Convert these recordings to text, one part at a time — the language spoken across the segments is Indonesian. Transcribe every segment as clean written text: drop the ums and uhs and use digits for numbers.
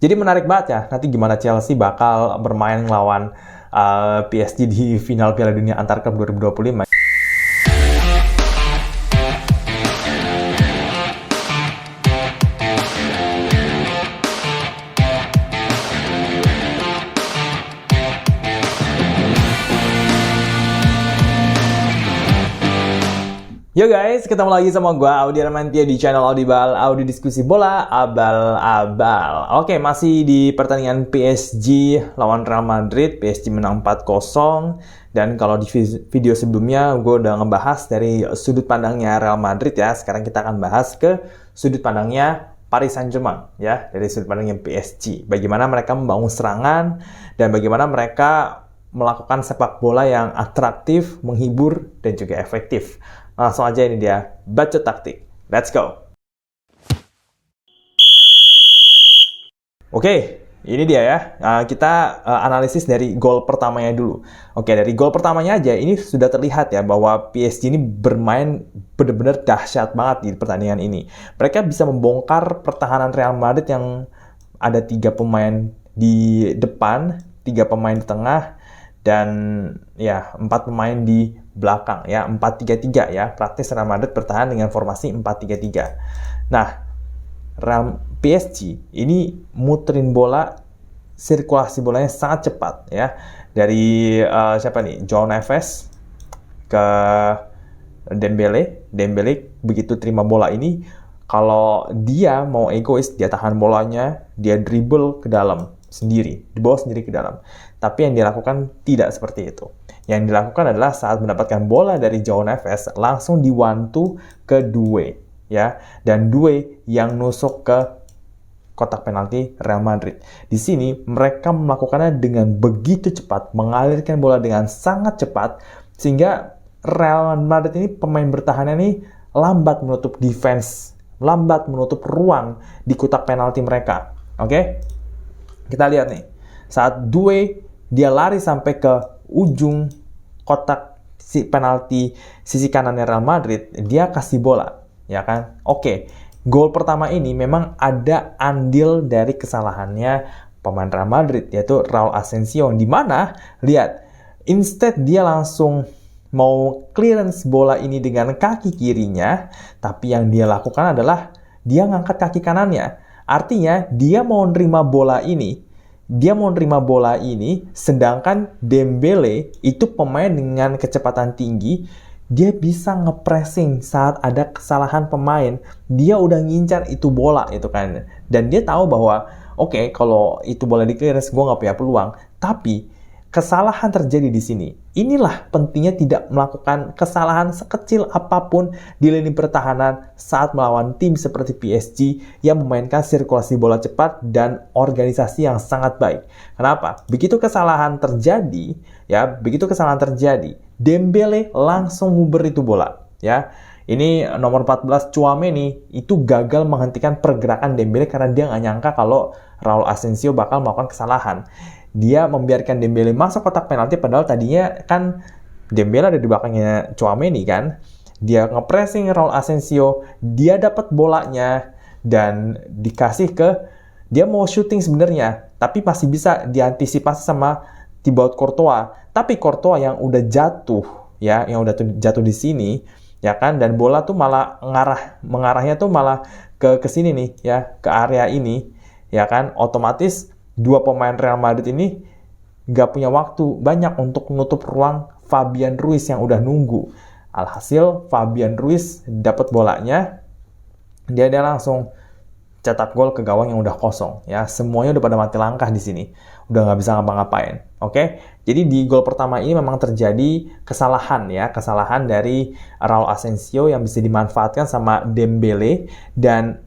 Jadi menarik banget ya, nanti gimana Chelsea bakal bermain melawan PSG di final Piala Dunia antar klub 2025. Yo guys, ketemu lagi sama gue Audi Armantia di channel Audibal, Audi Diskusi Bola Abal-Abal. Oke, masih di pertandingan PSG lawan Real Madrid. PSG menang 4-0. Dan kalau di video sebelumnya gue udah ngebahas dari sudut pandangnya Real Madrid ya. Sekarang kita akan bahas ke sudut pandangnya Paris Saint-Germain ya, dari sudut pandangnya PSG. Bagaimana mereka membangun serangan dan bagaimana mereka melakukan sepak bola yang atraktif, menghibur, dan juga efektif. Langsung aja, ini dia Bacot Taktik. Let's go! Oke, ini dia ya. Kita analisis dari gol pertamanya dulu. Oke, dari gol pertamanya aja, ini sudah terlihat ya bahwa PSG ini bermain benar-benar dahsyat banget di pertandingan ini. Mereka bisa membongkar pertahanan Real Madrid yang ada 3 pemain di depan, 3 pemain di tengah, dan ya 4 pemain di belakang ya, 4-3-3 ya. Praktis Real Madrid bertahan dengan formasi 4-3-3. Nah, PSG ini muterin bola, sirkulasi bolanya sangat cepat ya. Dari siapa nih? João Neves ke Dembele begitu terima bola ini, kalau dia mau egois, dia tahan bolanya, dia dribble ke dalam sendiri, dibawa sendiri ke dalam. Tapi yang dilakukan tidak seperti itu. Yang dilakukan adalah saat mendapatkan bola dari João Neves, langsung di one-two ke Doué ya, dan Doué yang nusuk ke kotak penalti Real Madrid. Di sini mereka melakukannya dengan begitu cepat, mengalirkan bola dengan sangat cepat, sehingga Real Madrid ini pemain bertahannya ini lambat menutup defense, lambat menutup ruang di kotak penalti mereka. Oke? Kita lihat nih, saat Doué dia lari sampai ke ujung kotak penalti sisi kanannya Real Madrid, dia kasih bola, ya kan? Oke, gol pertama ini memang ada andil dari kesalahannya pemain Real Madrid, yaitu Raul Asensio, di mana lihat, instead dia langsung mau clearance bola ini dengan kaki kirinya, tapi yang dia lakukan adalah dia ngangkat kaki kanannya. Artinya dia mau nerima bola ini, sedangkan Dembele itu pemain dengan kecepatan tinggi, dia bisa ngepressing saat ada kesalahan pemain, dia udah ngincar itu bola itu kan, dan dia tahu bahwa oke, kalau itu bola di clearance gue nggak punya peluang. Tapi kesalahan terjadi di sini. Inilah pentingnya tidak melakukan kesalahan sekecil apapun di lini pertahanan saat melawan tim seperti PSG yang memainkan sirkulasi bola cepat dan organisasi yang sangat baik. Kenapa? Begitu kesalahan terjadi, Dembele langsung nguber itu bola, ya. Ini nomor 14 Tchouaméni itu gagal menghentikan pergerakan Dembele karena dia nggak nyangka kalau Raul Asensio bakal melakukan kesalahan. Dia membiarkan Dembele masuk kotak penalti, padahal tadinya kan Dembele ada di belakangnya Tchouaméni kan. Dia ngepressing Raul Asensio, dia dapat bolanya dan dikasih ke, dia mau shooting sebenarnya, tapi masih bisa diantisipasi sama Thibaut Courtois. Tapi Courtois yang udah jatuh ya, yang udah jatuh di sini ya kan, dan bola tuh malah mengarahnya tuh malah ke sini nih ya, ke area ini ya kan. Otomatis 2 pemain Real Madrid ini gak punya waktu banyak untuk menutup ruang Fabian Ruiz yang udah nunggu. Alhasil Fabian Ruiz dapat bolanya, dia langsung cetak gol ke gawang yang udah kosong ya. Semuanya udah pada mati langkah di sini, udah nggak bisa ngapa-ngapain. Oke, jadi di gol pertama ini memang terjadi kesalahan dari Raul Asensio yang bisa dimanfaatkan sama Dembele, dan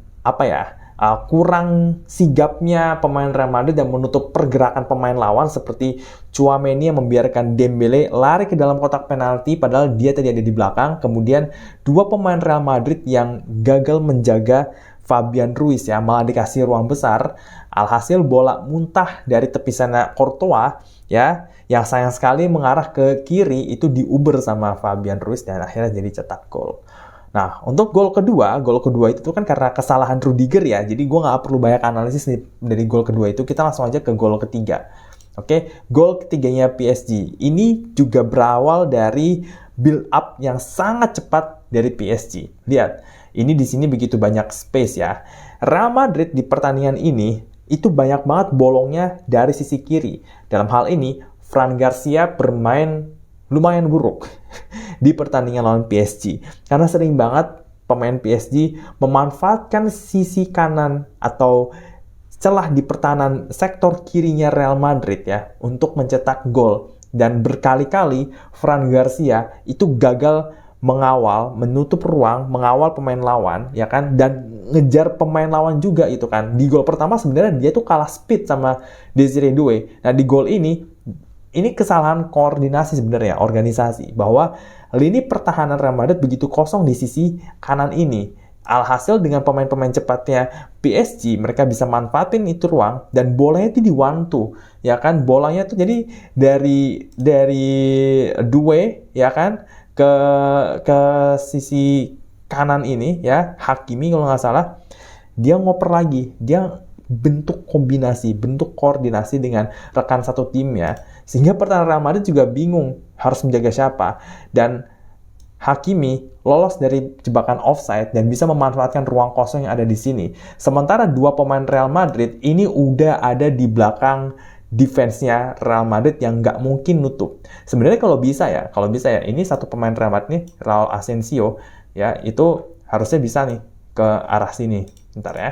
kurang sigapnya pemain Real Madrid dan menutup pergerakan pemain lawan seperti Tchouaméni yang membiarkan Dembele lari ke dalam kotak penalti padahal dia tadi ada di belakang. Kemudian 2 pemain Real Madrid yang gagal menjaga Fabian Ruiz ya, malah dikasih ruang besar. Alhasil bola muntah dari tepisan Courtois ya, yang sayang sekali mengarah ke kiri, itu diuber sama Fabian Ruiz dan akhirnya jadi cetak gol. Nah, untuk gol kedua itu tuh kan karena kesalahan Rudiger ya, jadi gue nggak perlu banyak analisis nih dari gol kedua itu, kita langsung aja ke gol ketiga. Oke, gol ketiganya PSG. Ini juga berawal dari build up yang sangat cepat dari PSG. Lihat, ini di sini begitu banyak space ya. Real Madrid di pertandingan ini itu banyak banget bolongnya dari sisi kiri. Dalam hal ini, Fran Garcia bermain lumayan buruk di pertandingan lawan PSG. Karena sering banget pemain PSG memanfaatkan sisi kanan atau celah di pertahanan sektor kirinya Real Madrid ya untuk mencetak gol, dan berkali-kali Fran Garcia itu gagal mengawal, menutup ruang, mengawal pemain lawan ya kan, dan ngejar pemain lawan juga itu kan. Di gol pertama sebenarnya dia tuh kalah speed sama Desiree Doué. Nah, di gol ini kesalahan koordinasi sebenarnya, organisasi, bahwa lini pertahanan Real Madrid begitu kosong di sisi kanan ini. Alhasil dengan pemain-pemain cepatnya PSG, mereka bisa manfaatin itu ruang dan bolanya itu di one two, ya kan? Bolanya tuh jadi dari Doué ya kan ke sisi kanan ini ya, Hakimi kalau nggak salah, dia ngoper lagi, dia bentuk kombinasi, bentuk koordinasi dengan rekan satu timnya, sehingga pertahanan Real Madrid juga bingung harus menjaga siapa, dan Hakimi lolos dari jebakan offside dan bisa memanfaatkan ruang kosong yang ada di sini. Sementara dua pemain Real Madrid ini udah ada di belakang defense-nya Real Madrid yang nggak mungkin nutup. Sebenarnya kalau bisa ya, ini satu pemain Real Madrid nih, Raul Asensio, ya itu harusnya bisa nih ke arah sini. Bentar ya.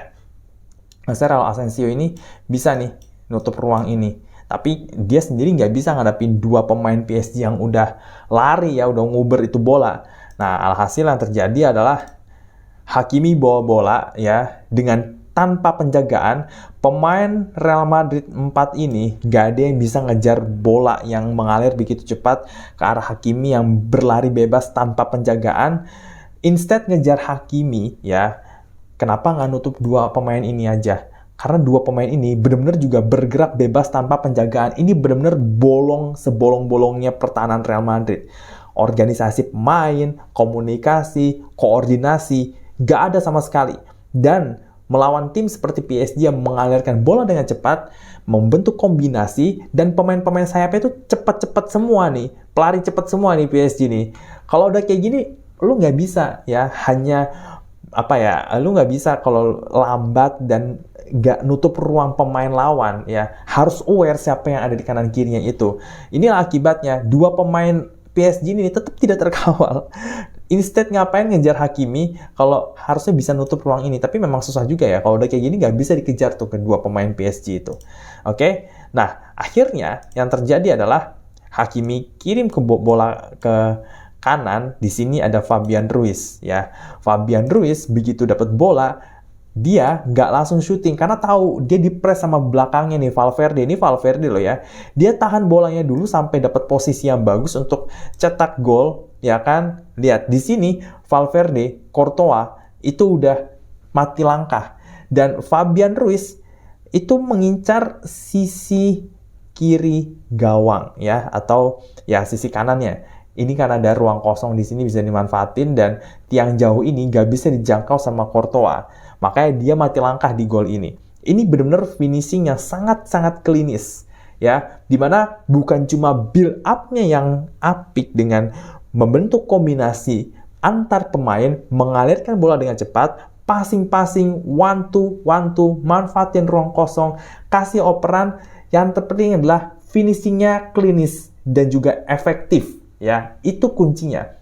Maksudnya Raul Asensio ini bisa nih nutup ruang ini. Tapi dia sendiri nggak bisa ngadapin dua pemain PSG yang udah lari ya, udah nguber itu bola. Nah, alhasil yang terjadi adalah Hakimi bawa bola ya, dengan tanpa penjagaan, pemain Real Madrid 4 ini nggak ada yang bisa ngejar bola yang mengalir begitu cepat ke arah Hakimi yang berlari bebas tanpa penjagaan. Instead ngejar Hakimi ya, kenapa nggak nutup dua pemain ini aja? Karena dua pemain ini benar-benar juga bergerak bebas tanpa penjagaan. Ini benar-benar bolong sebolong-bolongnya pertahanan Real Madrid. Organisasi pemain, komunikasi, koordinasi, gak ada sama sekali. Dan melawan tim seperti PSG yang mengalirkan bola dengan cepat, membentuk kombinasi, dan pemain-pemain sayapnya itu cepat-cepat semua nih. Pelari cepat semua nih PSG nih. Kalau udah kayak gini, lu nggak bisa ya, lu nggak bisa kalau lambat dan nggak nutup ruang pemain lawan ya, harus aware siapa yang ada di kanan kirinya itu. Inilah akibatnya dua pemain PSG ini tetap tidak terkawal. Instead ngapain ngejar Hakimi kalau harusnya bisa nutup ruang ini, tapi memang susah juga ya kalau udah kayak gini, nggak bisa dikejar tuh kedua pemain PSG itu. Oke? Nah, akhirnya yang terjadi adalah Hakimi kirim ke bola ke kanan. Di sini ada Fabian Ruiz ya. Fabian Ruiz begitu dapat bola, dia nggak langsung syuting karena tahu dia dipres sama belakangnya nih Valverde. Ini Valverde loh ya. Dia tahan bolanya dulu sampai dapat posisi yang bagus untuk cetak gol, ya kan? Lihat di sini Valverde, Courtois itu udah mati langkah, dan Fabian Ruiz itu mengincar sisi kiri gawang ya, atau ya sisi kanannya. Ini karena ada ruang kosong di sini bisa dimanfaatin, dan tiang jauh ini nggak bisa dijangkau sama Courtois. Makanya dia mati langkah di gol ini. Ini benar-benar finishing yang sangat-sangat klinis. Ya, dimana bukan cuma build up-nya yang apik dengan membentuk kombinasi antar pemain, mengalirkan bola dengan cepat, passing-passing, one two, manfaatin ruang kosong, kasih operan. Yang terpenting adalah finishing-nya klinis dan juga efektif. Ya, itu kuncinya.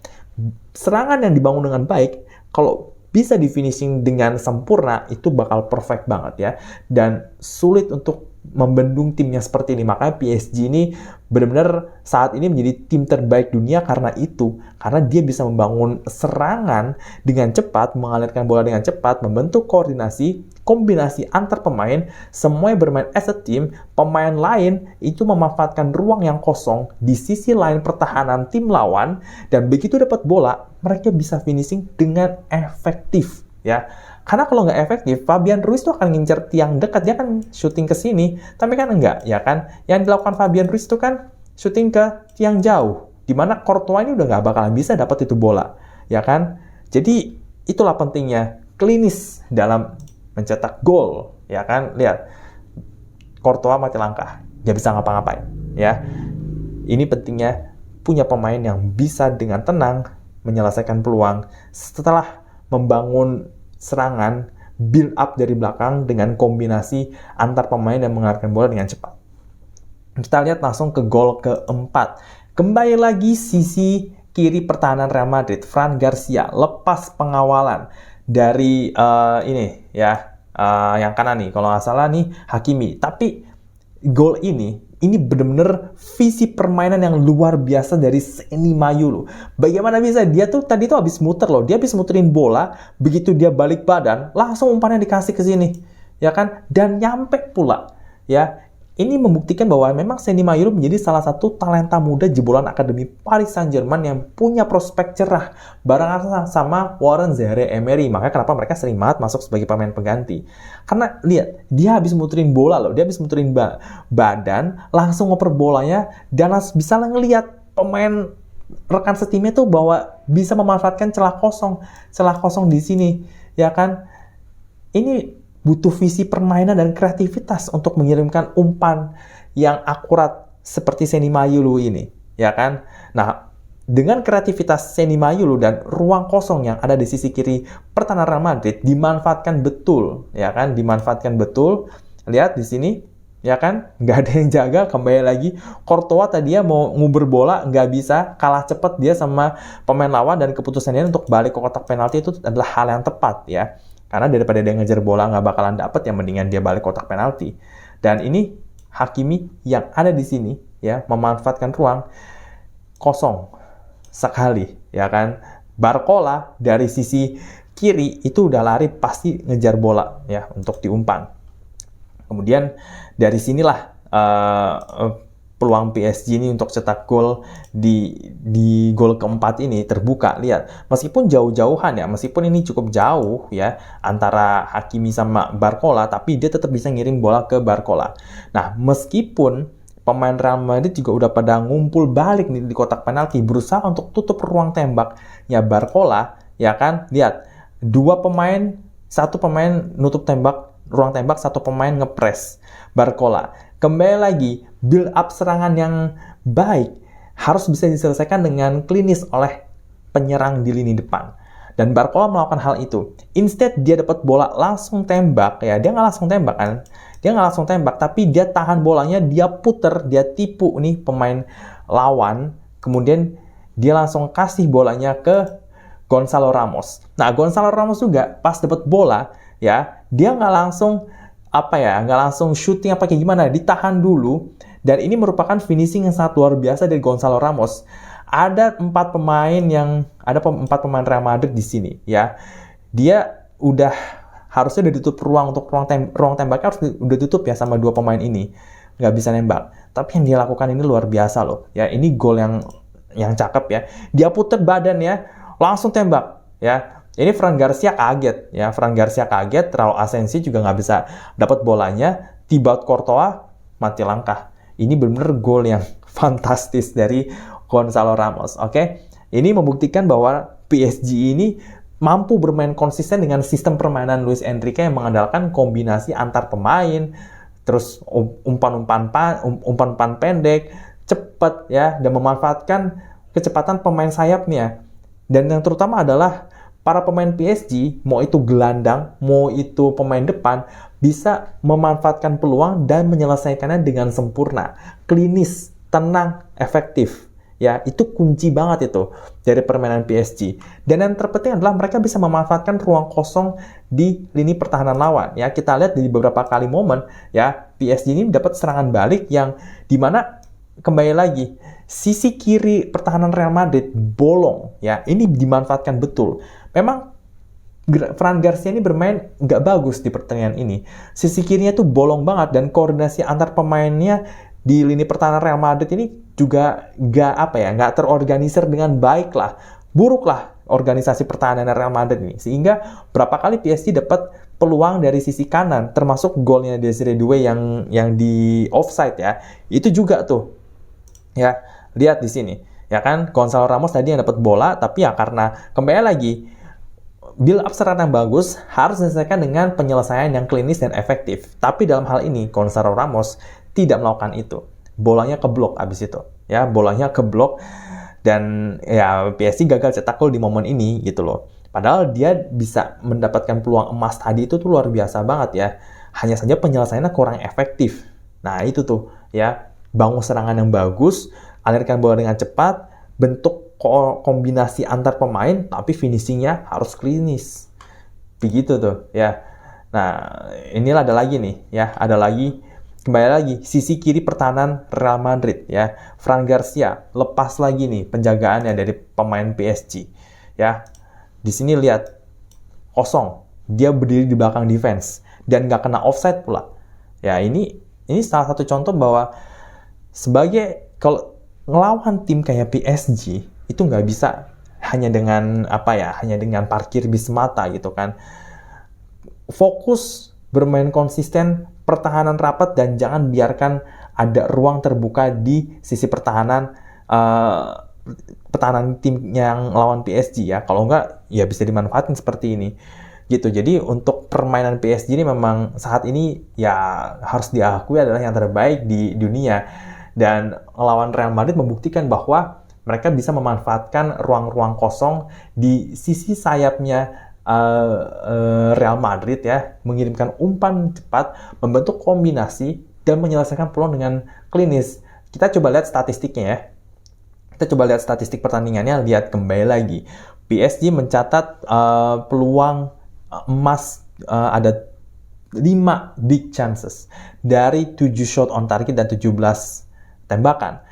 Serangan yang dibangun dengan baik, kalau bisa di finishing dengan sempurna, itu bakal perfect banget ya. Dan sulit untuk membendung timnya seperti ini. Makanya PSG ini benar-benar saat ini menjadi tim terbaik dunia karena itu. Karena dia bisa membangun serangan dengan cepat, mengalirkan bola dengan cepat, membentuk koordinasi, kombinasi antar pemain, semuanya bermain as a team. Pemain lain itu memanfaatkan ruang yang kosong di sisi lain pertahanan tim lawan, dan begitu dapat bola, mereka bisa finishing dengan efektif ya. Karena kalau nggak efektif, Fabian Ruiz tuh akan ngincer tiang dekat, dia kan syuting ke sini, tapi kan enggak ya kan. Yang dilakukan Fabian Ruiz itu kan syuting ke tiang jauh, dimana Courtois ini udah nggak bakalan bisa dapat itu bola ya kan. Jadi itulah pentingnya klinis dalam mencetak gol, ya kan? Lihat, Courtois mati langkah, dia bisa ngapa-ngapain, ya. Ini pentingnya punya pemain yang bisa dengan tenang menyelesaikan peluang setelah membangun serangan build up dari belakang dengan kombinasi antar pemain dan mengarahkan bola dengan cepat. Kita lihat langsung ke gol keempat. Kembali lagi sisi kiri pertahanan Real Madrid, Fran Garcia lepas pengawalan dari ini ya, yang kanan nih, kalau nggak salah nih Hakimi. Tapi gol ini benar-benar visi permainan yang luar biasa dari Seny Mayulu. Bagaimana bisa dia tuh tadi tuh habis muter loh, dia habis muterin bola, begitu dia balik badan, langsung umpannya dikasih ke sini, ya kan? Dan nyampe pula, ya. Ini membuktikan bahwa memang Seny Mayulu menjadi salah satu talenta muda jebolan Akademi Paris Saint-Germain yang punya prospek cerah barengan sama Warren Zaïre-Emery. Makanya kenapa mereka sering banget masuk sebagai pemain pengganti. Karena lihat, dia habis muterin bola loh, dia habis muterin badan, langsung ngoper bolanya, dan bisa ngelihat pemain rekan setimnya tuh bahwa bisa memanfaatkan celah kosong di sini, ya kan? Ini butuh visi permainan dan kreativitas untuk mengirimkan umpan yang akurat seperti Seny Mayulu ini, ya kan? Nah, dengan kreativitas Seny Mayulu dan ruang kosong yang ada di sisi kiri pertahanan Real Madrid dimanfaatkan betul, ya kan? Dimanfaatkan betul. Lihat di sini, ya kan? Nggak ada yang jaga, kembali lagi. Courtois tadinya mau nguber bola, nggak bisa, kalah cepat dia sama pemain lawan, dan keputusannya untuk balik ke kotak penalti itu adalah hal yang tepat, ya. Karena daripada dia ngejar bola nggak bakalan dapet, yang mendingan dia balik kotak penalti. Dan ini Hakimi yang ada di sini, ya, memanfaatkan ruang kosong sekali, ya kan. Barcola dari sisi kiri itu udah lari pasti ngejar bola, ya, untuk diumpan. Kemudian dari sinilah peluang PSG ini untuk cetak gol di gol keempat ini terbuka. Lihat, meskipun jauh-jauhan ya, meskipun ini cukup jauh ya antara Hakimi sama Barcola, tapi dia tetap bisa ngirim bola ke Barcola. Nah, meskipun pemain Real Madrid juga udah pada ngumpul balik nih di kotak penalti, berusaha untuk tutup ruang tembaknya Barcola, ya kan? Lihat, satu pemain nutup ruang tembak, satu pemain ngepres Barcola. Kembali lagi, build up serangan yang baik harus bisa diselesaikan dengan klinis oleh penyerang di lini depan. Dan Barcola melakukan hal itu. Instead, dia dapat bola langsung tembak, ya. Dia nggak langsung tembak kan? Dia nggak langsung tembak, tapi dia tahan bolanya, dia puter, dia tipu nih pemain lawan. Kemudian dia langsung kasih bolanya ke Gonzalo Ramos. Nah, Gonzalo Ramos juga pas dapat bola, ya, dia nggak langsung nggak langsung shooting apa kayak gimana, ditahan dulu, dan ini merupakan finishing yang sangat luar biasa dari Gonzalo Ramos. Ada 4 pemain Real Madrid di sini, ya. Dia harusnya udah tutup ruang tembaknya, harus udah tutup ya sama 2 pemain ini, nggak bisa nembak. Tapi yang dia lakukan ini luar biasa loh, ya. Ini gol yang cakep ya. Dia puter badan ya, langsung tembak, ya. Ini Fran Garcia kaget, ya. Fran Garcia kaget, Raul Asensi juga nggak bisa dapat bolanya, Thibaut Courtois mati langkah. Ini benar-benar gol yang fantastis dari Gonzalo Ramos, oke? Ini membuktikan bahwa PSG ini mampu bermain konsisten dengan sistem permainan Luis Enrique yang mengandalkan kombinasi antar pemain, terus umpan-umpan pendek, cepat, ya, dan memanfaatkan kecepatan pemain sayapnya. Dan yang terutama adalah para pemain PSG, mau itu gelandang, mau itu pemain depan, bisa memanfaatkan peluang dan menyelesaikannya dengan sempurna, klinis, tenang, efektif. Ya, itu kunci banget itu dari permainan PSG. Dan yang terpenting adalah mereka bisa memanfaatkan ruang kosong di lini pertahanan lawan. Ya, kita lihat di beberapa kali momen, ya, PSG ini dapat serangan balik yang dimana kembali lagi sisi kiri pertahanan Real Madrid bolong, ya. Ini dimanfaatkan betul. Memang Fran Garcia ini bermain nggak bagus di pertandingan ini. Sisi kirinya tuh bolong banget, dan koordinasi antar pemainnya di lini pertahanan Real Madrid ini juga nggak terorganisir dengan baik lah. Buruk lah organisasi pertahanan Real Madrid ini. Sehingga berapa kali PSG dapat peluang dari sisi kanan, termasuk golnya Desiree Doué yang di offside ya. Itu juga tuh. Ya, lihat di sini. Ya kan, Gonzalo Ramos tadi yang dapat bola, tapi ya karena kembali lagi build up serangan yang bagus harus diselesaikan dengan penyelesaian yang klinis dan efektif. Tapi dalam hal ini, Gonzalo Ramos tidak melakukan itu. Bolanya keblok abis itu. Ya, bolanya keblok dan ya PSG gagal cetak gol di momen ini gitu loh. Padahal dia bisa mendapatkan peluang emas tadi itu tuh luar biasa banget ya. Hanya saja penyelesaiannya kurang efektif. Nah, itu tuh ya, bangun serangan yang bagus, alirkan bola dengan cepat, bentuk kombinasi antar pemain, tapi finishingnya harus klinis. Begitu tuh, ya. Nah, inilah ada lagi nih, ya. Ada lagi, kembali lagi, sisi kiri pertahanan Real Madrid, ya. Fran Garcia, lepas lagi nih penjagaannya dari pemain PSG, ya. Di sini lihat, kosong. Dia berdiri di belakang defense, dan nggak kena offside pula. Ya, ini salah satu contoh bahwa sebagai, kalau ngelawan tim kayak PSG, itu nggak bisa hanya dengan hanya dengan parkir bis semata gitu kan. Fokus bermain konsisten, pertahanan rapat, dan jangan biarkan ada ruang terbuka di sisi pertahanan tim yang lawan PSG ya. Kalau nggak ya bisa dimanfaatin seperti ini gitu. Jadi untuk permainan PSG ini memang saat ini ya harus diakui adalah yang terbaik di dunia. Dan lawan Real Madrid membuktikan bahwa mereka bisa memanfaatkan ruang-ruang kosong di sisi sayapnya Real Madrid ya, mengirimkan umpan cepat, membentuk kombinasi, dan menyelesaikan peluang dengan klinis. Kita coba lihat statistiknya ya. Kita coba lihat statistik pertandingannya, lihat kembali lagi. PSG mencatat peluang emas ada 5 big chances dari 7 shot on target dan 17 tembakan.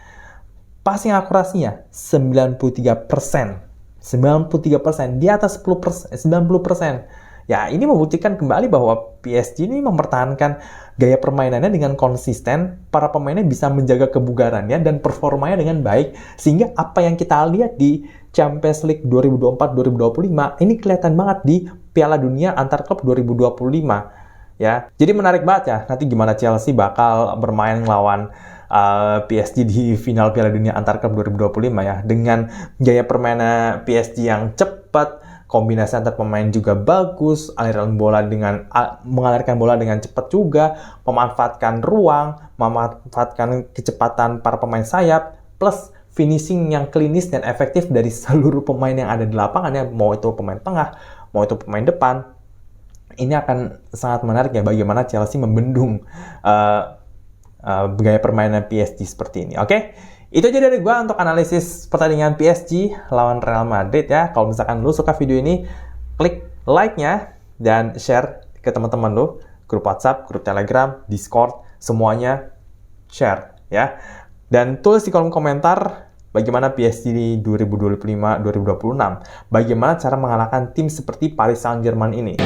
Passing akurasinya 93%. 93%, di atas 10%, 90%. Ya, ini membuktikan kembali bahwa PSG ini mempertahankan gaya permainannya dengan konsisten, para pemainnya bisa menjaga kebugarannya dan performanya dengan baik, sehingga apa yang kita lihat di Champions League 2024-2025, ini kelihatan banget di Piala Dunia antar klub 2025. Ya, jadi menarik banget ya, nanti gimana Chelsea bakal bermain melawan PSG di final Piala Dunia antar klub 2025 ya, dengan gaya permainan PSG yang cepat, kombinasi antar pemain juga bagus, mengalirkan bola dengan cepat juga, memanfaatkan ruang, memanfaatkan kecepatan para pemain sayap, plus finishing yang klinis dan efektif dari seluruh pemain yang ada di lapangan ya, mau itu pemain tengah, mau itu pemain depan. Ini akan sangat menarik ya, bagaimana Chelsea membendung gaya permainan PSG seperti ini. Oke? Itu aja dari gue untuk analisis pertandingan PSG lawan Real Madrid ya. Kalau misalkan lu suka video ini, klik like-nya dan share ke teman-teman lu, grup WhatsApp, grup Telegram, Discord, semuanya share ya. Dan tulis di kolom komentar bagaimana PSG di 2025-2026. Bagaimana cara mengalahkan tim seperti Paris Saint-Germain ini.